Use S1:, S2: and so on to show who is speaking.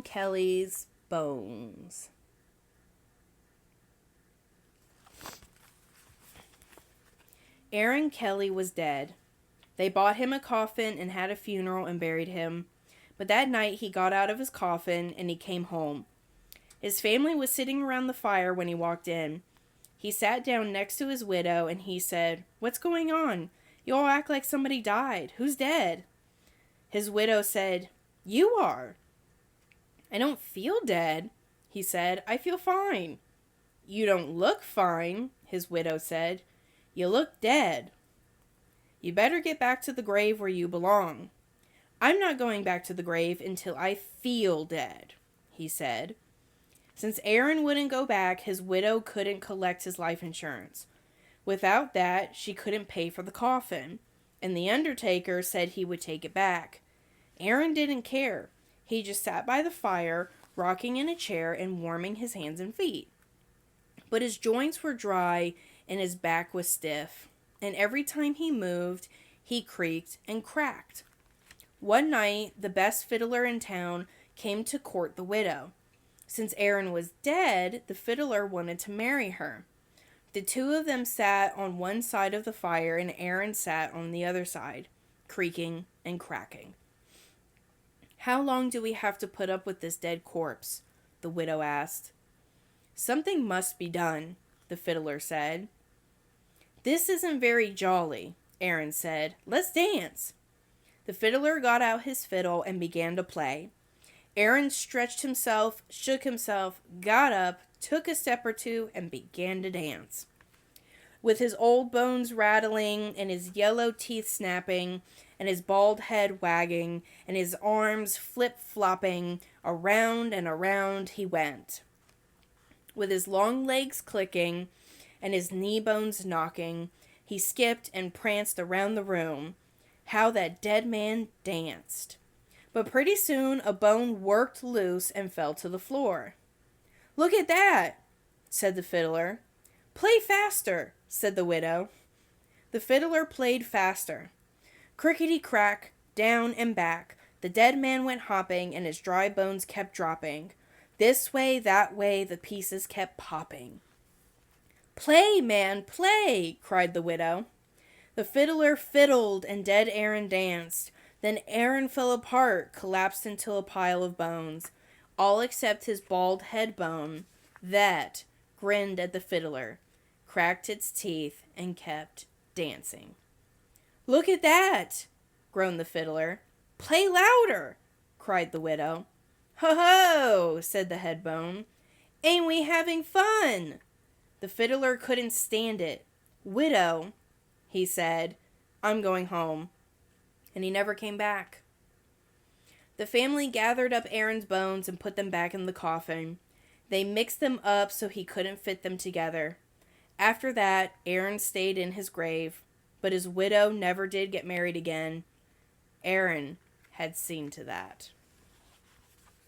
S1: Kelly's bones. Aaron Kelly was dead. They bought him a coffin and had a funeral and buried him. But that night he got out of his coffin and he came home. His family was sitting around the fire when he walked in. He sat down next to his widow and he said, "What's going on? You all act like somebody died. Who's dead?" His widow said, "You are." "I don't feel dead," he said. "I feel fine." "You don't look fine," his widow said. "You look dead." "You better get back to the grave where you belong." "I'm not going back to the grave until I feel dead," he said. Since Aaron wouldn't go back, his widow couldn't collect his life insurance. Without that, she couldn't pay for the coffin, and the undertaker said he would take it back. Aaron didn't care. He just sat by the fire, rocking in a chair and warming his hands and feet. But his joints were dry and his back was stiff, and every time he moved, he creaked and cracked. One night, the best fiddler in town came to court the widow. Since Aaron was dead, the fiddler wanted to marry her. The two of them sat on one side of the fire and Aaron sat on the other side, creaking and cracking. "How long do we have to put up with this dead corpse?" the widow asked. "Something must be done," the fiddler said. "This isn't very jolly," Aaron said. "Let's dance." The fiddler got out his fiddle and began to play. Aaron stretched himself, shook himself, got up, took a step or two, and began to dance. With his old bones rattling, and his yellow teeth snapping, and his bald head wagging, and his arms flip-flopping, around and around he went. With his long legs clicking, and his knee bones knocking, he skipped and pranced around the room. How that dead man danced! But pretty soon a bone worked loose and fell to the floor. "Look at that," said the fiddler. "Play faster," said the widow. The fiddler played faster. Crickety-crack, down and back, the dead man went hopping and his dry bones kept dropping. This way, that way, the pieces kept popping. "Play, man, play," cried the widow. The fiddler fiddled and dead Aaron danced. Then Aaron fell apart, collapsed into a pile of bones, all except his bald head bone. That grinned at the fiddler, cracked its teeth, and kept dancing. "Look at that," groaned the fiddler. "Play louder," cried the widow. "Ho-ho," said the head bone. "Ain't we having fun?" The fiddler couldn't stand it. "Widow," he said, "I'm going home." And he never came back. The family gathered up Aaron's bones and put them back in the coffin. They mixed them up so he couldn't fit them together. After that, Aaron stayed in his grave, but his widow never did get married again. Aaron had seen to that.